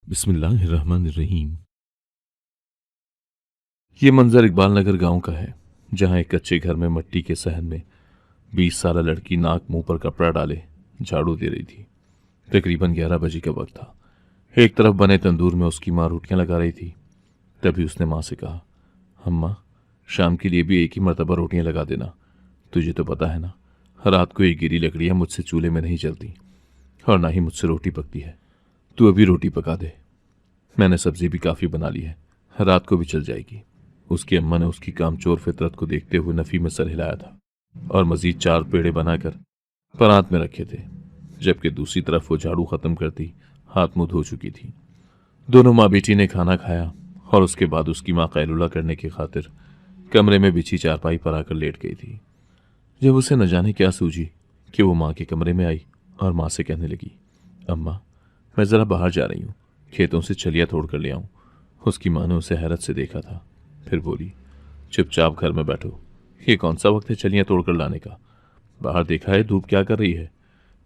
बिस्मिल्लाहिर्रहमानिर्रहीम। ये मंजर इकबाल नगर गांव का है, जहां एक कच्चे घर में मिट्टी के सहन में 20 साल लड़की नाक मुंह पर कपड़ा डाले झाड़ू दे रही थी। तकरीबन 11 बजे का वक्त था। एक तरफ बने तंदूर में उसकी माँ रोटियां लगा रही थी। तभी उसने माँ से कहा, अम्मा, शाम के लिए भी एक ही मरतबा रोटियां लगा देना। तुझे तो पता है ना, रात को ये गिरी लकड़ियां मुझसे चूल्हे में नहीं चलती और ना ही मुझसे रोटी पकती है। तू अभी रोटी पका दे। मैंने सब्जी भी काफ़ी बना ली है, रात को भी चल जाएगी। उसकी अम्मा ने उसकी कामचोर फितरत को देखते हुए नफ़ी में सर हिलाया था और मजीद 4 पेड़े बनाकर परात में रखे थे, जबकि दूसरी तरफ वो झाड़ू ख़त्म करती हाथ मुंह धो चुकी थी। दोनों माँ बेटी ने खाना खाया और उसके बाद उसकी माँ कैलुला करने की खातिर कमरे में बिछी चारपाई पर आकर लेट गई थी। जब उसे न जाने क्या सूझी कि वो माँ के कमरे में आई और माँ से कहने लगी, अम्मा, मैं ज़रा बाहर जा रही हूँ, खेतों से छलिया तोड़ कर ले आऊं। उसकी माँ ने उसे हैरत से देखा था, फिर बोली, चुपचाप घर में बैठो। ये कौन सा वक्त है छलियां तोड़ कर लाने का? बाहर देखा है धूप क्या कर रही है?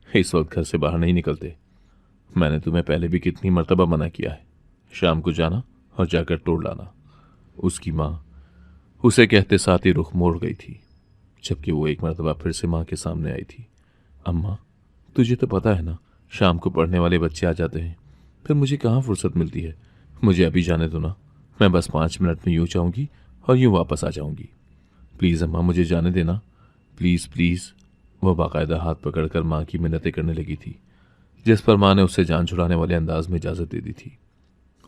इस वक्त घर से बाहर नहीं निकलते। मैंने तुम्हें पहले भी कितनी मर्तबा मना किया है, शाम को जाना और जाकर तोड़ लाना। उसकी माँ उसे कहते साथ ही रुख मोड़ गई थी, जबकि वो एक मर्तबा फिर से माँ के सामने आई थी। अम्मा, तुझे तो पता है ना, शाम को पढ़ने वाले बच्चे आ जाते हैं, फिर मुझे कहाँ फुर्सत मिलती है। मुझे अभी जाने दो ना, मैं बस 5 मिनट में यूं जाऊंगी और यूं वापस आ जाऊंगी। प्लीज़ अम्मा, मुझे जाने देना, प्लीज़ प्लीज़। वह बाकायदा हाथ पकड़कर माँ की मिन्नतें करने लगी थी, जिस पर माँ ने उसे जान छुड़ाने वाले अंदाज में इजाज़त दे दी थी।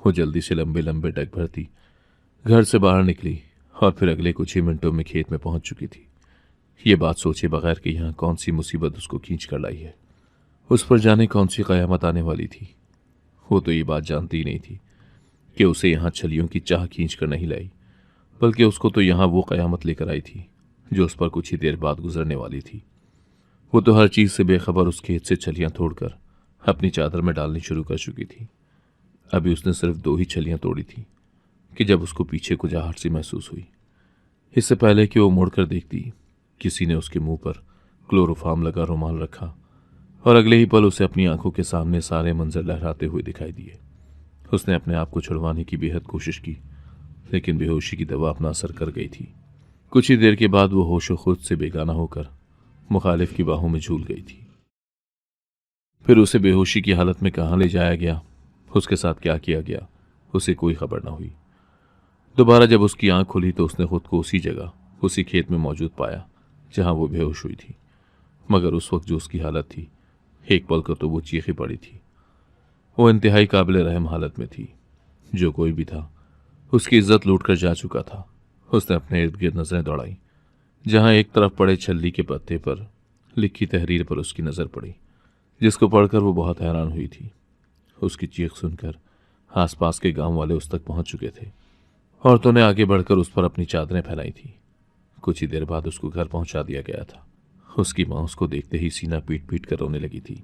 वो जल्दी से लंबे लंबे डग भरती घर से बाहर निकली और फिर अगले कुछ ही मिनटों में खेत में पहुंच चुकी थी। ये बात सोचे बगैर कि यहाँ कौन सी मुसीबत उसको खींच कर लाई है, उस पर जाने कौन सी क़यामत आने वाली थी। वो तो ये बात जानती ही नहीं थी कि उसे यहाँ छलियों की चाह खींच कर नहीं लाई, बल्कि उसको तो यहाँ वो क़यामत लेकर आई थी जो उस पर कुछ ही देर बाद गुजरने वाली थी। वो तो हर चीज़ से बेखबर उस खेत से छलियाँ तोड़कर अपनी चादर में डालनी शुरू कर चुकी थी। अभी उसने सिर्फ 2 ही छलियाँ तोड़ी थी कि जब उसको पीछे कुछ आहट सी महसूस हुई। इससे पहले कि वो मुड़कर देखती, किसी ने उसके मुंह पर क्लोरोफार्म लगा रुमाल रखा और अगले ही पल उसे अपनी आंखों के सामने सारे मंजर लहराते हुए दिखाई दिए। उसने अपने आप को छुड़वाने की बेहद कोशिश की, लेकिन बेहोशी की दवा अपना असर कर गई थी। कुछ ही देर के बाद वो होशो खुद से बेगाना होकर मुखालिफ की बाहों में झूल गई थी। फिर उसे बेहोशी की हालत में कहाँ ले जाया गया, उसके साथ क्या किया गया, उसे कोई खबर न हुई। दोबारा जब उसकी आंख खुली तो उसने खुद को उसी जगह, उसी खेत में मौजूद पाया जहां वो बेहोश हुई थी। मगर उस वक्त जो उसकी हालत थी, एक पल को तो वो चीखी पड़ी थी। वो इंतहाई काबिल रहम हालत में थी। जो कोई भी था उसकी इज्जत लूट कर जा चुका था। उसने अपने इर्द गिर्द नजरें दौड़ाई, जहां एक तरफ पड़े छल्ली के पत्ते पर लिखी तहरीर पर उसकी नज़र पड़ी, जिसको पढ़कर वो बहुत हैरान हुई थी। उसकी चीख सुनकर आसपास के गांव वाले उस तक पहुंच चुके थे। औरतों ने आगे बढ़कर उस पर अपनी चादरें फैलाई थी। कुछ ही देर बाद उसको घर पहुंचा दिया गया था। उसकी माँ उसको देखते ही सीना पीट पीट कर रोने लगी थी।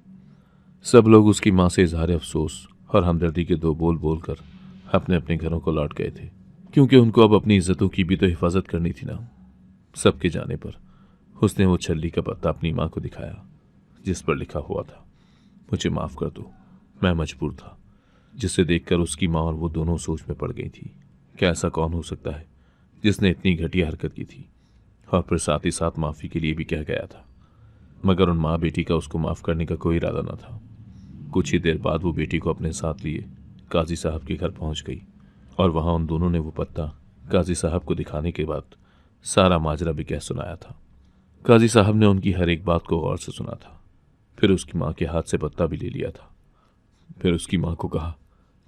सब लोग उसकी माँ से इजहार अफसोस और हमदर्दी के 2 बोल बोलकर अपने अपने घरों को लौट गए थे, क्योंकि उनको अब अपनी इज्जतों की भी तो हिफाजत करनी थी ना। सबके जाने पर उसने वो छल्ली का पत्ता अपनी माँ को दिखाया, जिस पर लिखा हुआ था, मुझे माफ़ कर दो, मैं मजबूर था। जिसे देखकर उसकी माँ और वो दोनों सोच में पड़ गई थी कि ऐसा कौन हो सकता है जिसने इतनी घटिया हरकत की थी, और फिर साथ ही साथ माफ़ी के लिए भी कह गया था। मगर उन माँ बेटी का उसको माफ़ करने का कोई इरादा न था। कुछ ही देर बाद वो बेटी को अपने साथ लिए काजी साहब के घर पहुंच गई और वहां उन दोनों ने वो पत्ता काजी साहब को दिखाने के बाद सारा माजरा भी कह सुनाया था। काजी साहब ने उनकी हर एक बात को गौर से सुना था। फिर उसकी माँ के हाथ से पत्ता भी ले लिया था। फिर उसकी माँ को कहा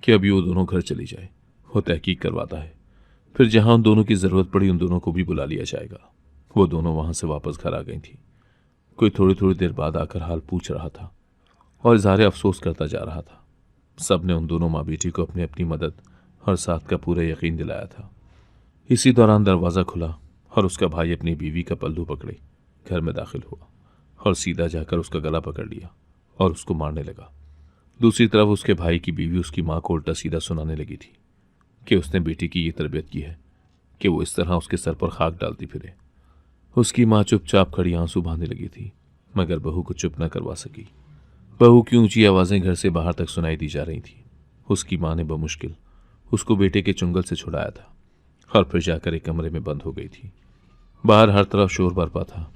कि अभी वो दोनों घर चली जाए, वो तहकीक करवाता है। फिर जहां उन दोनों की ज़रूरत पड़ी उन दोनों को भी बुला लिया जाएगा। वो दोनों वहां से वापस घर आ गई थी। कोई थोड़ी थोड़ी देर बाद आकर हाल पूछ रहा था और इज़हार अफसोस करता जा रहा था। सब ने उन दोनों माँ बेटी को अपनी अपनी मदद और साथ का पूरा यकीन दिलाया था। इसी दौरान दरवाज़ा खुला और उसका भाई अपनी बीवी का पल्लू पकड़े घर में दाखिल हुआ और सीधा जाकर उसका गला पकड़ लिया और उसको मारने लगा। दूसरी तरफ उसके भाई की बीवी उसकी माँ को उल्टा सीधा सुनाने लगी थी कि उसने बेटी की ये तरबियत की है कि वो इस तरह उसके सर पर खाक डालती फिरे। उसकी माँ चुपचाप खड़ी आंसू बहाने लगी थी, मगर बहू को चुप न करवा सकी। बहू की ऊंची आवाज़ें घर से बाहर तक सुनाई दी जा रही थी। उसकी माँ ने बमुश्किल उसको बेटे के चुंगल से छुड़ाया था और फिर जाकर एक कमरे में बंद हो गई थी। बाहर हर तरफ शोर बरपा था।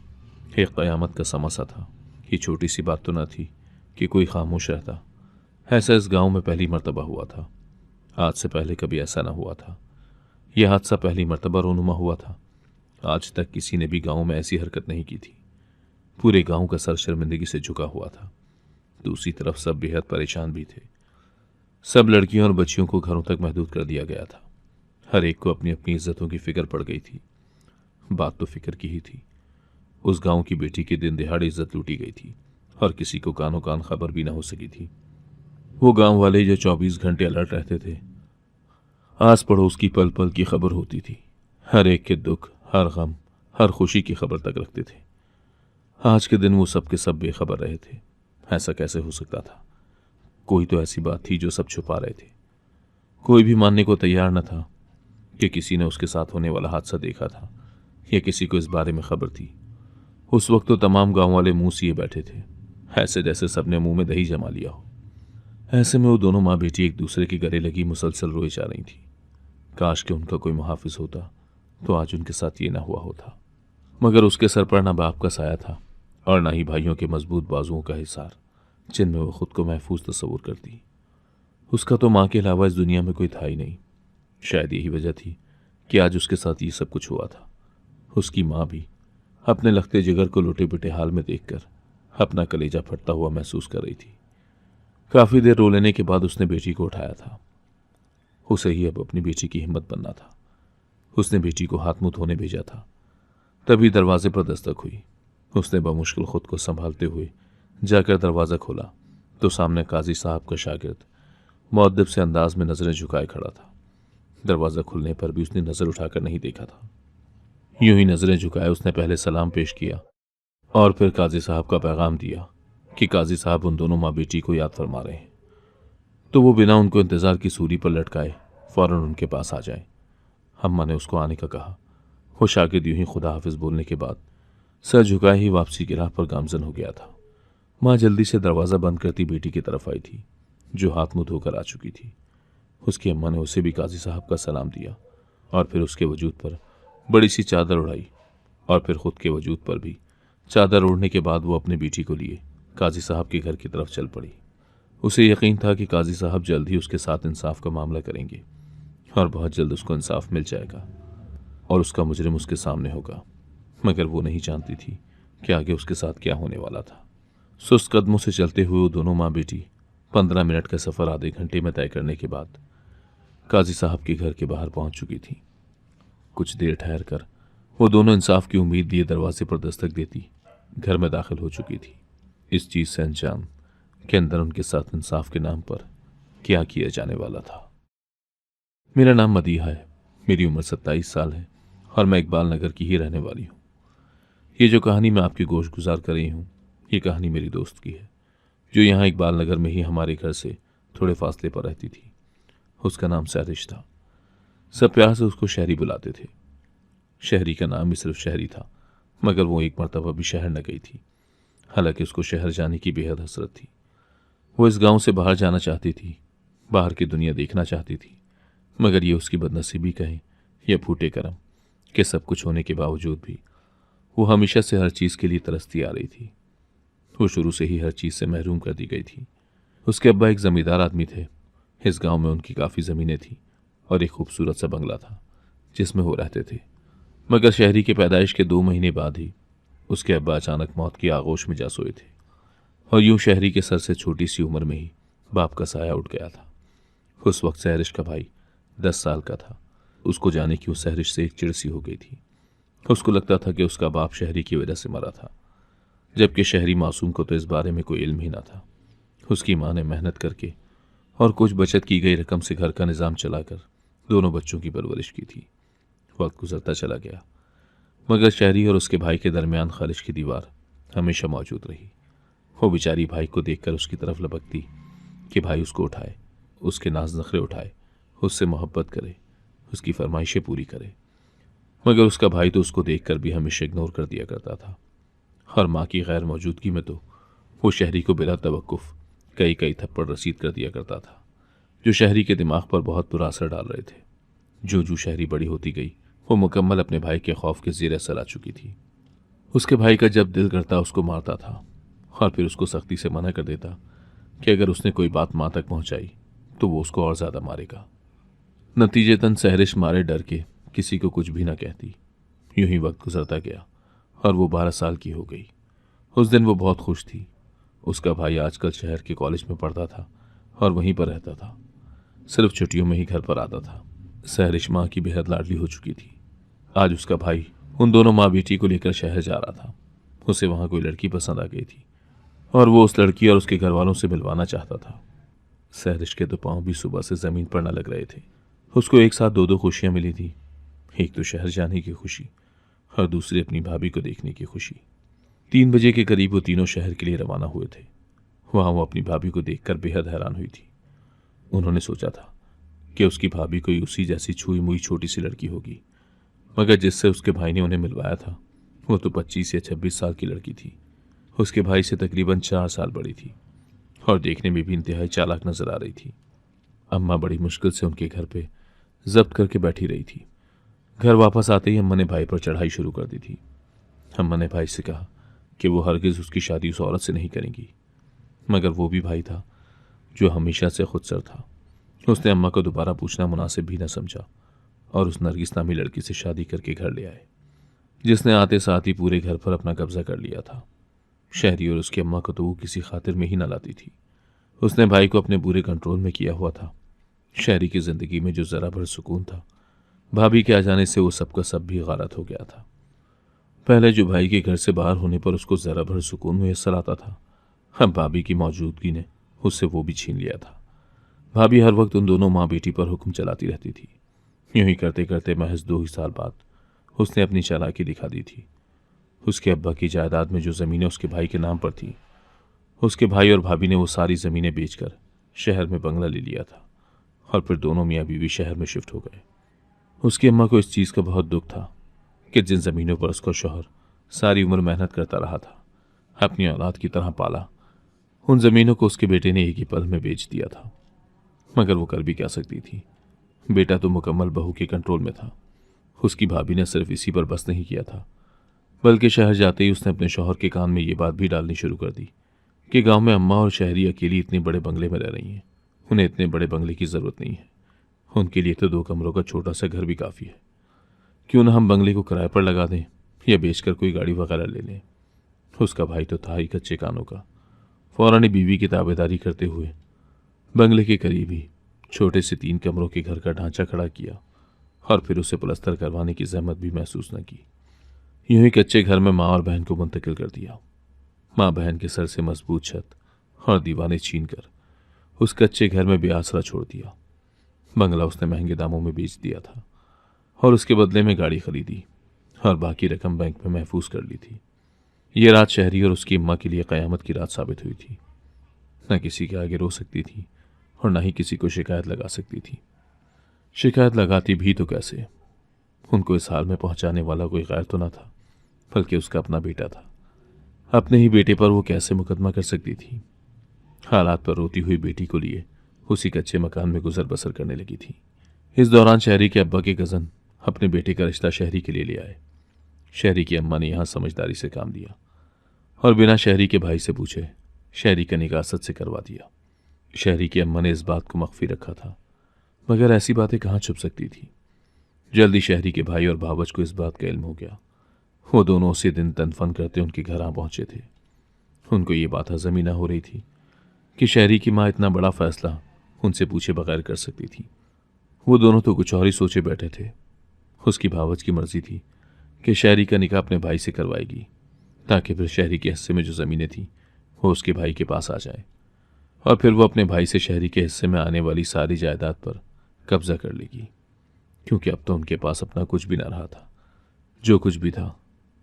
एक क़यामत का समा सा था। ये छोटी सी बात तो न थी कि कोई खामोश रहता। ऐसा इस गांव में पहली मर्तबा हुआ था। आज से पहले कभी ऐसा न हुआ था। यह हादसा पहली मर्तबा रोनुमा हुआ था। आज तक किसी ने भी गांव में ऐसी हरकत नहीं की थी। पूरे गांव का सर शर्मिंदगी से झुका हुआ था। दूसरी तरफ सब बेहद परेशान भी थे। सब लड़कियों और बच्चियों को घरों तक महदूद कर दिया गया था। हर एक को अपनी अपनी इज्जतों की फिक्र पड़ गई थी। बात तो फिक्र की ही थी। उस गांव की बेटी के दिन दिहाड़े इज्जत लूटी गई थी और किसी को कानों कान खबर भी न हो सकी थी। वो गांव वाले जो 24 घंटे अलर्ट रहते थे, आस पड़ोस की पल पल की खबर होती थी। हर एक के दुख, हर गम, हर खुशी की खबर तक रखते थे। आज के दिन वो सब के सब बेखबर रहे थे। ऐसा कैसे हो सकता था? कोई तो ऐसी बात थी जो सब छुपा रहे थे। कोई भी मानने को तैयार न था कि किसी ने उसके साथ होने वाला हादसा देखा था या किसी को इस बारे में खबर थी। उस वक्त तो तमाम गांव वाले मुंह सिए बैठे थे, ऐसे जैसे सबने मुंह में दही जमा लिया हो। ऐसे में वो दोनों माँ बेटी एक दूसरे के गले लगी मुसलसल रोए जा रही थी। काश कि उनका कोई मुहाफिज होता तो आज उनके साथ ये ना हुआ होता। मगर उसके सर पर ना बाप का साया था और ना ही भाइयों के मजबूत बाजुओं का हिसार, जिनमें वो खुद को महफूज तस्वुर करती। उसका तो माँ के अलावा इस दुनिया में कोई था ही नहीं। शायद यही वजह थी कि आज उसके साथ ये सब कुछ हुआ था। उसकी माँ भी अपने लखते जिगर को लुटे पिटे हाल में देखकर अपना कलेजा फटता हुआ महसूस कर रही थी। काफी देर रो लेने के बाद उसने बेटी को उठाया था। उसे ही अब अपनी बेटी की हिम्मत बनना था। उसने बेटी को हाथ मुंह धोने भेजा था। तभी दरवाजे पर दस्तक हुई। उसने बमुश्किल खुद को संभालते हुए जाकर दरवाज़ा खोला तो सामने काजी साहब का शागिर्द मुअद्दिब से अंदाज में नजरें झुकाए खड़ा था। दरवाज़ा खुलने पर भी उसने नज़र उठाकर नहीं देखा था। यूं ही नजरें झुकाए उसने पहले सलाम पेश किया और फिर काजी साहब का पैगाम दिया कि काजी साहब उन दोनों माँ बेटी को याद फरमा रहे हैं, तो वो बिना उनको इंतजार की सूली पर लटकाए फौरन उनके पास आ जाए। अम्मा ने उसको आने का कहा। वो शागिर्द यूं ही खुदा हाफिज बोलने के बाद सर झुकाए ही वापसी की राह पर गामजन हो गया था। माँ जल्दी से दरवाज़ा बंद करती बेटी की तरफ आई थी, जो हाथ मुंह धोकर आ चुकी थी। उसकी अम्मा ने उसे भी काजी साहब का सलाम दिया और फिर उसके वजूद पर बड़ी सी चादर उड़ाई और फिर खुद के वजूद पर भी चादर ओढ़ने के बाद वो अपनी बेटी को लिए काजी साहब के घर की तरफ चल पड़ी। उसे यकीन था कि काजी साहब जल्द ही उसके साथ इंसाफ का मामला करेंगे और बहुत जल्द उसको इंसाफ मिल जाएगा और उसका मुजरिम उसके सामने होगा। मगर वो नहीं जानती थी कि आगे उसके साथ क्या होने वाला था। सुस्त कदमों से चलते हुए वो दोनों माँ बेटी 15 मिनट का सफ़र आधे घंटे में तय करने के बाद काजी साहब के घर के बाहर पहुंच चुकी थी। कुछ देर ठहर कर वो दोनों इंसाफ की उम्मीद लिए दरवाजे पर दस्तक देती घर में दाखिल हो चुकी थी, इस चीज़ से अनजान के अंदर उनके साथ इंसाफ के नाम पर क्या किया जाने वाला था। मेरा नाम मदीहा है। मेरी उम्र 27 साल है और मैं इकबाल नगर की ही रहने वाली हूँ। ये जो कहानी मैं आपकी गोश गुजार कर रही हूँ, ये कहानी मेरी दोस्त की है, जो यहाँ इकबाल नगर में ही हमारे घर से थोड़े फासले पर रहती थी। उसका नाम सैरिश था। सब प्यार से उसको शहरी बुलाते थे। शहरी का नाम भी सिर्फ शहरी था, मगर वो एक मरतबा भी शहर न गई थी। हालांकि उसको शहर जाने की बेहद हसरत थी। वो इस गांव से बाहर जाना चाहती थी, बाहर की दुनिया देखना चाहती थी, मगर ये उसकी बदनसीबी कहें या फूटे करम कि सब कुछ होने के बावजूद भी वो हमेशा से हर चीज़ के लिए तरसती आ रही थी। वो शुरू से ही हर चीज़ से महरूम कर दी गई थी। उसके अब्बा एक ज़मींदार आदमी थे। इस गांव में उनकी काफ़ी ज़मीनें थीं और एक खूबसूरत सा बंगला था जिसमें वो रहते थे। मगर शहरी के पैदाइश के 2 महीने बाद ही उसके अब्बा अचानक मौत की आगोश में जा सोए थे और यूं शहरी के सर से छोटी सी उम्र में ही बाप का साया उठ गया था। उस वक्त सहरिश का भाई 10 साल का था। उसको जाने की उस सहरिश से एक चिड़ सी हो गई थी। उसको लगता था कि उसका बाप शहरी की वजह से मरा था, जबकि शहरी मासूम को तो इस बारे में कोई इल्म ही ना था। उसकी माँ ने मेहनत करके और कुछ बचत की गई रकम से घर का निज़ाम चलाकर दोनों बच्चों की परवरिश की थी। वक्त गुजरता चला गया, मगर शहरी और उसके भाई के दरमियान खालिश की दीवार हमेशा मौजूद रही। वो बेचारी भाई को देखकर उसकी तरफ लपकती कि भाई उसको उठाए, उसके नाज नखरे उठाए, उससे मोहब्बत करे, उसकी फरमाइशें पूरी करे। मगर उसका भाई तो उसको देखकर भी हमेशा इग्नोर कर दिया करता था और माँ की गैर मौजूदगी में तो वो शहरी को बिला तवक्कुफ कई कई थप्पड़ रसीद कर दिया करता था। जो शहरी के दिमाग पर बहुत बुरा असर डाल रहे थे। जो शहरी बड़ी होती गई वो मुकम्मल अपने भाई के खौफ के ज़ेर असर आ चुकी थी। उसके भाई का जब दिल करता उसको मारता था और फिर उसको सख्ती से मना कर देता कि अगर उसने कोई बात माँ तक पहुंचाई तो वो उसको और ज़्यादा मारेगा। नतीजतन सहरिश मारे डर के किसी को कुछ भी ना कहती। यूं ही वक्त गुजरता गया और वो 12 साल की हो गई। उस दिन वो बहुत खुश थी। उसका भाई आजकल शहर के कॉलेज में पढ़ता था और वहीं पर रहता था। सिर्फ छुट्टियों में ही घर पर आता था। सहरिश माँ की बेहद लाडली हो चुकी थी। आज उसका भाई उन दोनों माँ बेटी को लेकर शहर जा रहा था। उसे वहां कोई लड़की पसंद आ गई थी और वो उस लड़की और उसके घर वालों से मिलवाना चाहता था। सहरिश के तो पांव भी सुबह से जमीन पर न लग रहे थे। उसको एक साथ दो खुशियां मिली थी। एक तो शहर जाने की खुशी और दूसरी अपनी भाभी को देखने की खुशी। 3 बजे के करीब वो तीनों शहर के लिए रवाना हुए थे। वहां वो अपनी भाभी को देखकर बेहद हैरान हुई थी। उन्होंने सोचा था कि उसकी भाभी कोई उसी जैसी छुई मुई छोटी सी लड़की होगी, मगर जिससे उसके भाई ने उन्हें मिलवाया था वो तो 25 या 26 साल की लड़की थी। उसके भाई से तकरीबन 4 साल बड़ी थी और देखने में भी इंतहाई चालाक नजर आ रही थी। अम्मा बड़ी मुश्किल से उनके घर पे जब्त करके बैठी रही थी। घर वापस आते ही अम्मा ने भाई पर चढ़ाई शुरू कर दी थी। अम्मा ने भाई से कहा कि वो हरगिज उसकी शादी उस औरत से नहीं करेंगी, मगर वो भी भाई था जो हमेशा से खुदसर था। उसने अम्मा को दोबारा पूछना मुनासिब भी न समझा और उस नरगिस नामी लड़की से शादी करके घर ले आए, जिसने आते साथ ही पूरे घर पर अपना कब्जा कर लिया था। शहरी और उसकी अम्मा को तो वो किसी खातिर में ही न लाती थी। उसने भाई को अपने पूरे कंट्रोल में किया हुआ था। शहरी की जिंदगी में जो जरा भर सुकून था, भाभी के आ जाने से वो सबका सब भी गारत हो गया था। पहले जो भाई के घर से बाहर होने पर उसको जरा भर सुकून मुयस्सर आता था, अब भाभी की मौजूदगी ने उससे वो भी छीन लिया था। भाभी हर वक्त उन दोनों माँ बेटी पर हुक्म चलाती रहती थी। यूं ही करते करते महज 2 ही साल बाद उसने अपनी चालाकी दिखा दी थी। उसके अब्बा की जायदाद में जो ज़मीनें उसके भाई के नाम पर थी, उसके भाई और भाभी ने वो सारी ज़मीनें बेचकर शहर में बंगला ले लिया था और फिर दोनों मियाँ बीवी शहर में शिफ्ट हो गए। उसकी अम्मा को इस चीज़ का बहुत दुख था कि जिन ज़मीनों पर उसका शौहर सारी उम्र मेहनत करता रहा था, अपनी औलाद की तरह पाला, उन ज़मीनों को उसके बेटे ने एक ही पल में बेच दिया था। मगर वो कर भी क्या सकती थी। बेटा तो मुकम्मल बहू के कंट्रोल में था। उसकी भाभी ने सिर्फ इसी पर बस नहीं किया था, बल्कि शहर जाते ही उसने अपने शौहर के कान में ये बात भी डालनी शुरू कर दी कि गांव में अम्मा और शहरी अकेली इतने बड़े बंगले में रह रही हैं। उन्हें इतने बड़े बंगले की ज़रूरत नहीं है। उनके लिए तो 2 कमरों का छोटा सा घर भी काफ़ी है। क्यों ना हम बंगले को किराए पर लगा दें या बेचकर कोई गाड़ी वगैरह ले लें। उसका भाई तो था ही कच्चे कानों का। फौरन ही बीवी की ताबेदारी करते हुए बंगले के करीब ही छोटे से 3 कमरों के घर का ढांचा खड़ा किया और फिर उसे प्लस्तर करवाने की जहमत भी महसूस न की। यूं ही कच्चे घर में माँ और बहन को मुंतकिल कर दिया। माँ बहन के सर से मजबूत छत और दीवारें छीन कर उस कच्चे घर में बेआसरा छोड़ दिया। बंगला उसने महंगे दामों में बेच दिया था और उसके बदले में गाड़ी खरीदी और बाकी रकम बैंक में महफूज कर ली थी। ये रात शहरी और उसकी अम्मा के लिए क़यामत की रात साबित हुई थी। न किसी के आगे रो सकती थी और न ही किसी को शिकायत लगा सकती थी। शिकायत लगाती भी तो कैसे। उनको इस हाल में पहुंचाने वाला कोई गैर तो न था, बल्कि उसका अपना बेटा था। अपने ही बेटे पर वो कैसे मुकदमा कर सकती थी। हालात पर रोती हुई बेटी को लिए उसी कच्चे मकान में गुजर बसर करने लगी थी। इस दौरान शहरी के अब्बा के कज़न अपने बेटे का रिश्ता शहरी के लिए ले आए। शहरी की अम्मा ने यहाँ समझदारी से काम लिया और बिना शहरी के भाई से पूछे शहरी का निकाह असद से करवा दिया। शहरी की अम्मा ने इस बात को मख्फी रखा था, मगर ऐसी बातें कहाँ छुप सकती थी। जल्दी शहरी के भाई और भावज को इस बात का इल्म हो गया। वो दोनों उसी दिन तनफन करते उनके घर आ पहुंचे थे। उनको ये बात हजम ही ना हो रही थी कि शहरी की माँ इतना बड़ा फैसला उनसे पूछे बगैर कर सकती थी। वो दोनों तो कुछ और ही सोचे बैठे थे। उसकी भावज की मर्जी थी कि शहरी का निकाह अपने भाई से करवाएगी, ताकि फिर शहरी के हिस्से में जो ज़मीनें थीं वो उसके भाई के पास आ जाए और फिर वो अपने भाई से शहरी के हिस्से में आने वाली सारी जायदाद पर कब्जा कर लेगी, क्योंकि अब तो उनके पास अपना कुछ भी ना रहा था। जो कुछ भी था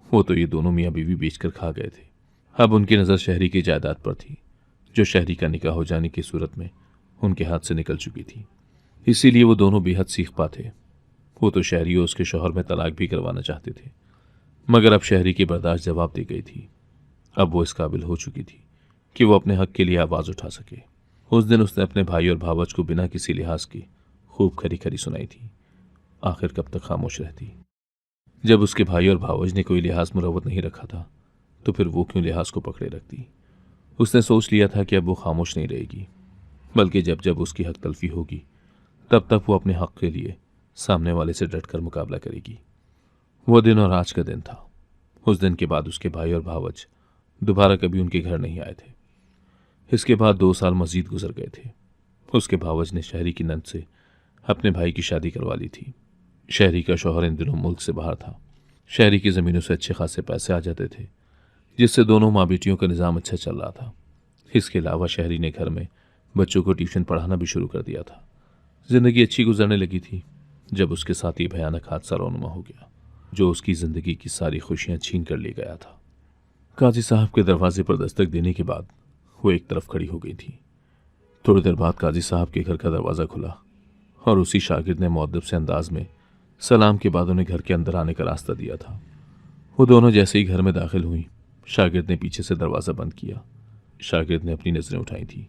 वो तो ये दोनों मियाँ बीवी बेचकर खा गए थे। अब उनकी नज़र शहरी की जायदाद पर थी, जो शहरी का निकाह हो जाने की सूरत में उनके हाथ से निकल चुकी थी। इसीलिए वो दोनों बेहद सीखपा थे। वो तो शहरी और उसके शौहर में तलाक भी करवाना चाहते थे, मगर अब शहरी की बर्दाश्त जवाब दे गई थी। अब वो इस काबिल हो चुकी थी कि वो अपने हक के लिए आवाज़ उठा सके। उस दिन उसने अपने भाई और भावच को बिना किसी लिहाज के खूब खरी खरी सुनाई थी। आखिर कब तक खामोश रहती? जब उसके भाई और भावज ने कोई लिहाज मुरव्वत नहीं रखा था तो फिर वो क्यों लिहाज को पकड़े रखती? उसने सोच लिया था कि अब वो खामोश नहीं रहेगी, बल्कि जब जब उसकी हक तलफी होगी तब तब वो अपने हक के लिए सामने वाले से डटकर मुकाबला करेगी। वो दिन और आज का दिन था। उस दिन के बाद उसके भाई और भावज दोबारा कभी उनके घर नहीं आए थे। इसके बाद 2 साल मजीद गुजर गए थे। उसके भावज ने शहरी की नंद से अपने भाई की शादी करवा ली थी। शहरी का शौहर इन दिनों मुल्क से बाहर था। शहरी की ज़मीनों से अच्छे खासे पैसे आ जाते थे, जिससे दोनों माँ बेटियों का निज़ाम अच्छा चल रहा था। इसके अलावा शहरी ने घर में बच्चों को ट्यूशन पढ़ाना भी शुरू कर दिया था। ज़िंदगी अच्छी गुजरने लगी थी जब उसके साथ ये भयानक हादसा रौनुमा हो गया, जो उसकी ज़िंदगी की सारी खुशियाँ छीन कर ले गया था। काजी साहब के दरवाजे पर दस्तक देने के बाद वो एक तरफ खड़ी हो गई थी। थोड़ी देर बाद काजी साहब के घर का दरवाज़ा खुला और उसी शागिर्द ने मुअद्दब से अंदाज में सलाम के बाद उन्हें घर के अंदर आने का रास्ता दिया था। वो दोनों जैसे ही घर में दाखिल हुई, शागिर्द ने पीछे से दरवाज़ा बंद किया। शागिर्द ने अपनी नज़रें उठाई थी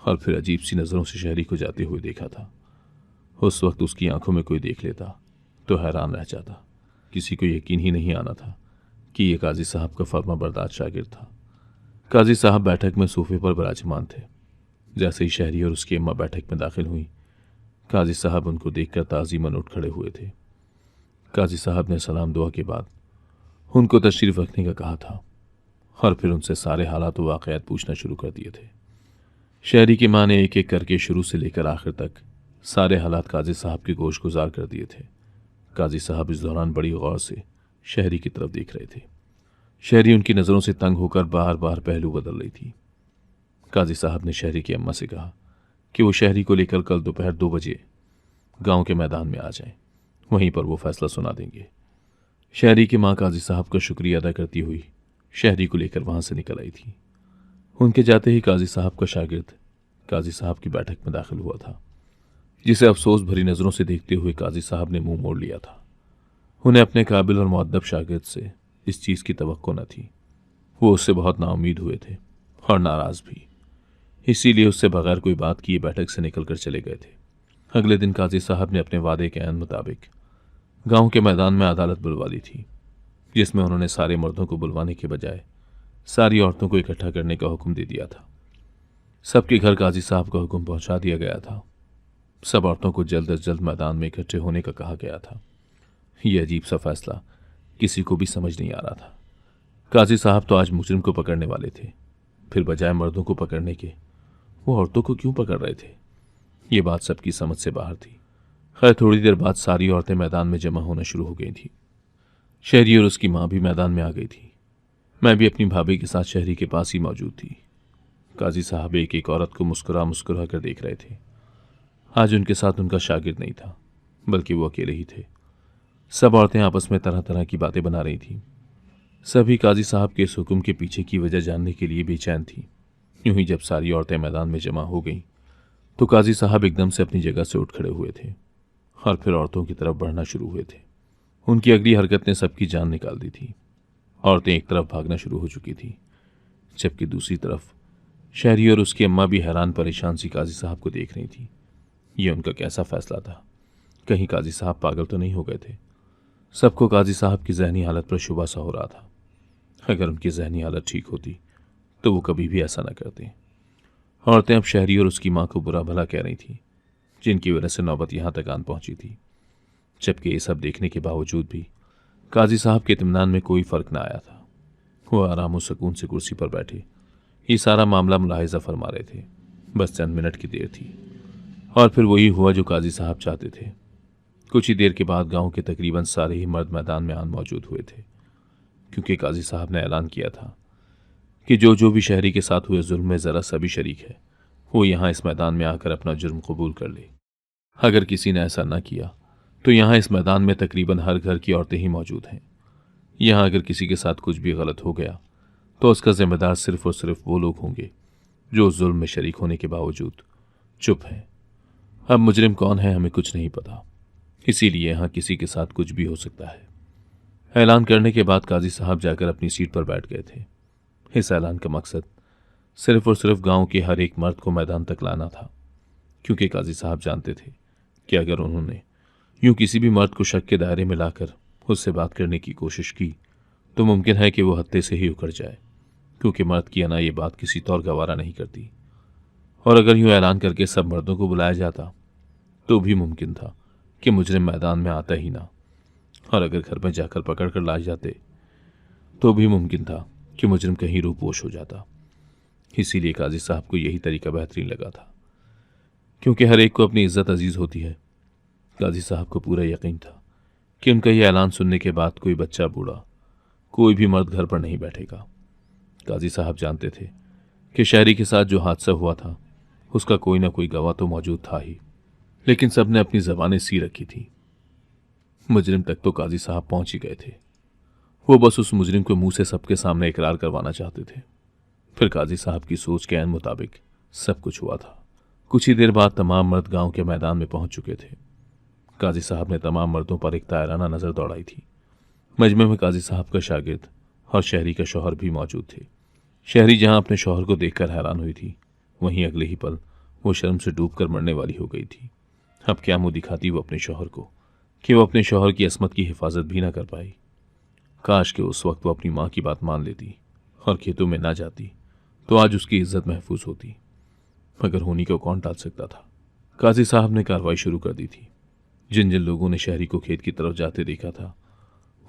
और फिर अजीब सी नज़रों से शहरी को जाते हुए देखा था। उस वक्त उसकी आंखों में कोई देख लेता तो हैरान रह जाता। किसी को यकीन ही नहीं आना था कि ये काजी साहब का फर्माबरदार शागिर्द था। काजी साहब बैठक में सोफे पर विराजमान थे। जैसे ही शहरी और उसकी अम्मा बैठक में दाखिल हुई, काजी साहब उनको देखकर ताज़ीमन उठ खड़े हुए थे। काजी साहब ने सलाम दुआ के बाद उनको तशरीफ़ रखने का कहा था और फिर उनसे सारे हालात व वाक़यात पूछना शुरू कर दिए थे। शहरी की माँ ने एक एक करके शुरू से लेकर आखिर तक सारे हालात काजी साहब के गोश गुजार कर दिए थे। काजी साहब इस दौरान बड़ी गौर से शहरी की तरफ देख रहे थे। शहरी उनकी नज़रों से तंग होकर बार बार पहलू बदल रही थी। काजी साहब ने शहरी की अम्मा से कहा कि वो शहरी को लेकर कल दोपहर 2 बजे गांव के मैदान में आ जाएं, वहीं पर वो फैसला सुना देंगे। शहरी की माँ काजी साहब का शुक्रिया अदा करती हुई शहरी को लेकर वहां से निकल आई थी। उनके जाते ही काजी साहब का शागिर्द काजी साहब की बैठक में दाखिल हुआ था, जिसे अफसोस भरी नज़रों से देखते हुए काजी साहब ने मुंह मोड़ लिया था। उन्हें अपने काबिल और मुअद्दब शागिर्द से इस चीज़ की तवक्को न थी। वो उससे बहुत नाउम्मीद हुए थे और नाराज़ भी। इसीलिए उससे बगैर कोई बात किए बैठक से निकल कर चले गए थे। अगले दिन काजी साहब ने अपने वादे के ऐन मुताबिक गांव के मैदान में अदालत बुलवा ली थी, जिसमें उन्होंने सारे मर्दों को बुलवाने के बजाय सारी औरतों को इकट्ठा करने का हुक्म दे दिया था। सबके घर काजी साहब का हुक्म पहुंचा दिया गया था। सब औरतों को जल्द अज जल्द मैदान में इकट्ठे होने का कहा गया था। यह अजीब सा फैसला किसी को भी समझ नहीं आ रहा था। काजी साहब तो आज मुजरिम को पकड़ने वाले थे, फिर बजाय मर्दों को पकड़ने के वो औरतों को क्यों पकड़ रहे थे? ये बात सबकी समझ से बाहर थी। खैर, थोड़ी देर बाद सारी औरतें मैदान में जमा होना शुरू हो गई थी। शहरी और उसकी माँ भी मैदान में आ गई थी। मैं भी अपनी भाभी के साथ शहरी के पास ही मौजूद थी। काजी साहब एक एक औरत को मुस्कुरा मुस्कुरा कर देख रहे थे। आज उनके साथ उनका शागिर्द नहीं था, बल्कि वो अकेले ही थे। सब औरतें आपस में तरह तरह की बातें बना रही थीं। सभी काजी साहब के इस हुक्म के पीछे की वजह जानने के लिए बेचैन थी। यूं ही जब सारी औरतें मैदान में जमा हो गईं, तो काजी साहब एकदम से अपनी जगह से उठ खड़े हुए थे और फिर औरतों की तरफ बढ़ना शुरू हुए थे। उनकी अगली हरकत ने सबकी जान निकाल दी थी। औरतें एक तरफ भागना शुरू हो चुकी थी, जबकि दूसरी तरफ शहरी और उसकी अम्मा भी हैरान परेशान सी काजी साहब को देख रही थी। ये उनका कैसा फैसला था? कहीं काजी साहब पागल तो नहीं हो गए थे? सबको काजी साहब की जहनी हालत पर शुबा सा हो रहा था। अगर उनकी जहनी हालत ठीक होती तो वो कभी भी ऐसा न करते। औरतें अब शहरी और उसकी माँ को बुरा भला कह रही थी, जिनकी वजह से नौबत यहाँ तक आन पहुंची थी। जबकि ये सब देखने के बावजूद भी काजी साहब के इत्मीनान में कोई फर्क न आया था। वो आराम और सुकून से कुर्सी पर बैठे ये सारा मामला मुलाहिजा फरमा रहे थे। बस चंद मिनट की देर थी और फिर वही हुआ जो काजी साहब चाहते थे। कुछ ही देर के बाद गांव के तकरीबन सारे ही मर्द मैदान में आन मौजूद हुए थे, क्योंकि काजी साहब ने ऐलान किया था कि जो भी शहरी के साथ हुए जुल्म में ज़रा सा भी शरीक है, वो यहाँ इस मैदान में आकर अपना जुर्म कबूल कर ले। अगर किसी ने ऐसा न किया तो यहाँ इस मैदान में तकरीबन हर घर की औरतें ही मौजूद हैं। यहाँ अगर किसी के साथ कुछ भी गलत हो गया तो उसका जिम्मेदार सिर्फ और सिर्फ वो लोग होंगे जो उस जुल्म में शरीक होने के बावजूद चुप हैं। अब मुजरिम कौन है हमें कुछ नहीं पता, इसीलिए यहाँ किसी के साथ कुछ भी हो सकता है। ऐलान करने के बाद काजी साहब जाकर अपनी सीट पर बैठ गए थे। इस ऐलान का मकसद सिर्फ और सिर्फ गांव के हर एक मर्द को मैदान तक लाना था, क्योंकि काजी साहब जानते थे कि अगर उन्होंने यूं किसी भी मर्द को शक के दायरे में लाकर उससे बात करने की कोशिश की तो मुमकिन है कि वो हत्थे से ही उखड़ जाए, क्योंकि मर्द की अना ये बात किसी तौर गवारा नहीं करती। और अगर यूं ऐलान करके सब मर्दों को बुलाया जाता तो भी मुमकिन था कि मुजरिम मैदान में आता ही ना, और अगर घर में जाकर पकड़ कर ला जाते तो भी मुमकिन था कि मुजरिम कहीं रूपोश हो जाता। इसीलिए काजी साहब को यही तरीका बेहतरीन लगा था, क्योंकि हर एक को अपनी इज्जत अजीज होती है। काजी साहब को पूरा यकीन था कि उनका यह ऐलान सुनने के बाद कोई बच्चा बूढ़ा कोई भी मर्द घर पर नहीं बैठेगा। काजी साहब जानते थे कि शहरी के साथ जो हादसा हुआ था उसका कोई ना कोई गवाह तो मौजूद था ही, लेकिन सबने अपनी जबानें सी रखी थी। मुजरिम तक तो काजी साहब पहुंच ही गए थे। वो बस उस मुजरिम को मुंह से सबके सामने इकरार करवाना चाहते थे। फिर काजी साहब की सोच के ऐन मुताबिक सब कुछ हुआ था। कुछ ही देर बाद तमाम मर्द गांव के मैदान में पहुंच चुके थे। काजी साहब ने तमाम मर्दों पर एक तायराना नजर दौड़ाई थी। मजमे में काजी साहब का शागिर्द और शहरी का शौहर भी मौजूद थे। शहरी जहां अपने शौहर को देखकर हैरान हुई थी, वहीं अगले ही पल वो शर्म से डूबकर मरने वाली हो गई थी। अब क्या मुंह दिखाती वो अपने शौहर को कि वो अपने शौहर की असमत की हिफाजत भी ना कर पाई। काश कि उस वक्त वो अपनी माँ की बात मान लेती और खेतों में ना जाती तो आज उसकी इज्जत महफूज होती, मगर होनी को कौन टाल सकता था। काजी साहब ने कार्रवाई शुरू कर दी थी। जिन जिन लोगों ने शहरी को खेत की तरफ जाते देखा था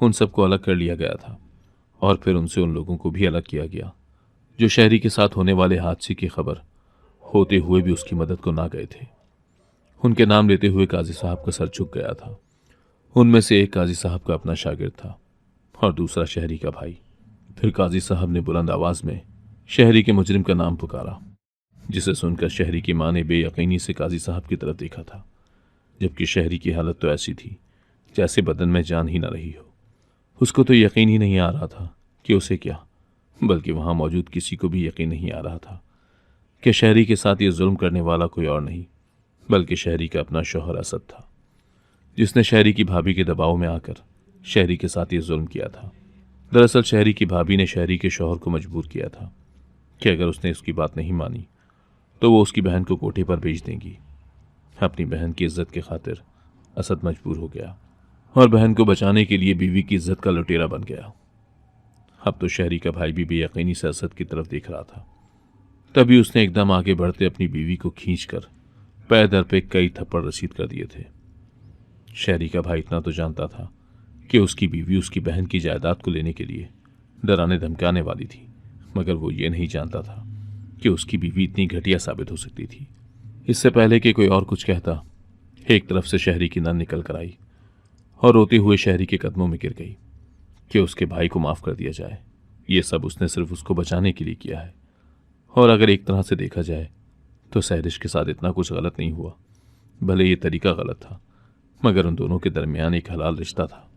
उन सबको अलग कर लिया गया था, और फिर उनसे उन लोगों को भी अलग किया गया जो शहरी के साथ होने वाले हादसे की खबर होते हुए भी उसकी मदद को ना गए थे। उनके नाम लेते हुए काजी साहब का सर झुक गया था। उनमें से एक काजी साहब का अपना शागिर्द था और दूसरा शहरी का भाई। फिर काजी साहब ने बुलंद आवाज में शहरी के मुजरिम का नाम पुकारा, जिसे सुनकर शहरी की मां ने बेयकीनी से काजी साहब की तरफ देखा था, जबकि शहरी की हालत तो ऐसी थी जैसे बदन में जान ही न रही हो। उसको तो यकीन ही नहीं आ रहा था कि उसे क्या, बल्कि वहां मौजूद किसी को भी यकीन नहीं आ रहा था कि शहरी के साथ ये जुल्म करने वाला कोई और नहीं बल्कि शहरी का अपना शौहर असद था, जिसने शहरी की भाभी के दबाव में आकर शहरी के साथ ये जुल्म किया था। दरअसल शहरी की भाभी ने शहरी के शौहर को मजबूर किया था कि अगर उसने उसकी बात नहीं मानी तो वो उसकी बहन को कोठे पर भेज देंगी। अपनी बहन की इज्जत के खातिर असद मजबूर हो गया और बहन को बचाने के लिए बीवी की इज्जत का लुटेरा बन गया। अब तो शहरी का भाई भी बेयकीनी से असद की तरफ देख रहा था। तभी उसने एकदम आगे बढ़ते अपनी बीवी को खींचकर पैर दर पे कई थप्पड़ रसीद कर दिए थे। शहरी का भाई इतना तो जानता था कि उसकी बीवी उसकी बहन की जायदाद को लेने के लिए डराने धमकाने वाली थी, मगर वो ये नहीं जानता था कि उसकी बीवी इतनी घटिया साबित हो सकती थी। इससे पहले कि कोई और कुछ कहता, एक तरफ से शहरी की नन निकल कर आई और रोते हुए शहरी के कदमों में गिर गई कि उसके भाई को माफ कर दिया जाए। ये सब उसने सिर्फ उसको बचाने के लिए किया है, और अगर एक तरह से देखा जाए तो सहरिश के साथ इतना कुछ गलत नहीं हुआ। भले ये तरीका गलत था, मगर उन दोनों के दरमियान एक हलाल रिश्ता था।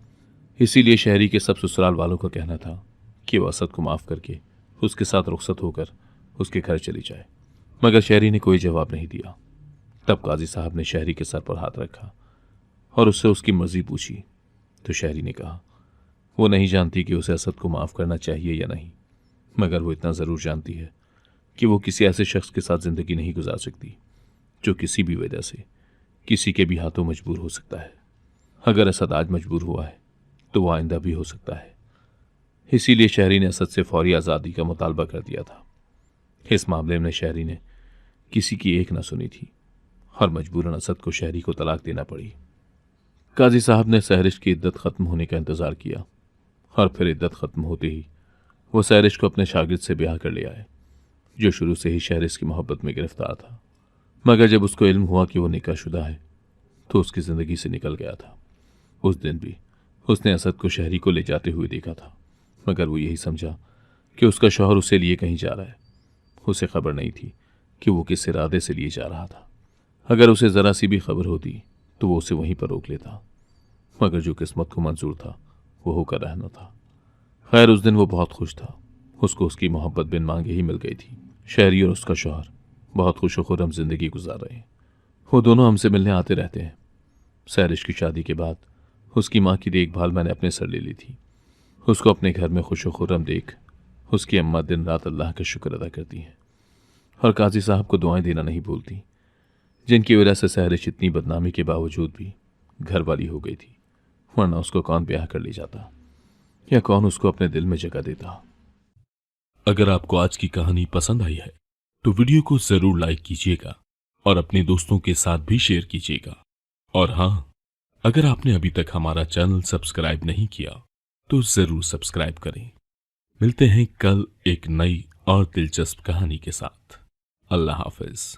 इसीलिए शहरी के सब ससुराल वालों का कहना था कि वह असद को माफ करके उसके साथ रुखसत होकर उसके घर चली जाए, मगर शहरी ने कोई जवाब नहीं दिया। तब काजी साहब ने शहरी के सर पर हाथ रखा और उससे उसकी मर्जी पूछी, तो शहरी ने कहा वो नहीं जानती कि उसे असद को माफ करना चाहिए या नहीं, मगर वो इतना ज़रूर जानती है कि वो किसी ऐसे शख्स के साथ ज़िंदगी नहीं गुजार सकती जो किसी भी वजह से किसी के भी हाथों मजबूर हो सकता है। अगर असद आज मजबूर हुआ है तो वह आइंदा भी हो सकता है। इसीलिए शहरी ने असद से फौरी आज़ादी का मुतालबा कर दिया था। इस मामले में शहरी ने किसी की एक न सुनी थी और मजबूरन असद को शहरी को तलाक देना पड़ी। काजी साहब ने सहरिश की इद्दत ख़त्म होने का इंतज़ार किया और फिर इद्दत ख़त्म होते ही वो सहरिश को अपने शागिर्द से ब्याह कर ले आए, जो शुरू से ही सहरिश की मोहब्बत में गिरफ्तार था। मगर जब उसको इल्म हुआ कि वो निकाहशुदा है तो उसकी ज़िंदगी से निकल गया था। उस दिन भी उसने असद को शहरी को ले जाते हुए देखा था, मगर वो यही समझा कि उसका शौहर उसे लिए कहीं जा रहा है। उसे खबर नहीं थी कि वो किस इरादे से लिए जा रहा था। अगर उसे ज़रा सी भी खबर होती तो वो उसे वहीं पर रोक लेता, मगर जो किस्मत को मंजूर था वो होकर रहना था। खैर, उस दिन वो बहुत खुश था। उसको उसकी मोहब्बत बिन मांगे ही मिल गई थी। शहरी और उसका शौहर बहुत खुश खुर्रम जिंदगी गुजार रहे हैं। वो दोनों हमसे मिलने आते रहते हैं। सहरिश की शादी के बाद उसकी माँ की देखभाल मैंने अपने सर ले ली थी। उसको अपने घर में खुश खुर्रम देख उसकी अम्मा दिन रात अल्लाह का शुक्र अदा करती हैं। और काजी साहब को दुआएं देना नहीं भूलती, जिनकी वजह से सहरिश इतनी बदनामी के बावजूद भी घर वाली हो गई थी, वरना उसको कौन ब्याह कर ले जाता या कौन उसको अपने दिल में जगह देता। अगर आपको आज की कहानी पसंद आई है तो वीडियो को जरूर लाइक कीजिएगा और अपने दोस्तों के साथ भी शेयर कीजिएगा। और हाँ, अगर आपने अभी तक हमारा चैनल सब्सक्राइब नहीं किया तो जरूर सब्सक्राइब करें। मिलते हैं कल एक नई और दिलचस्प कहानी के साथ। अल्लाह हाफिज।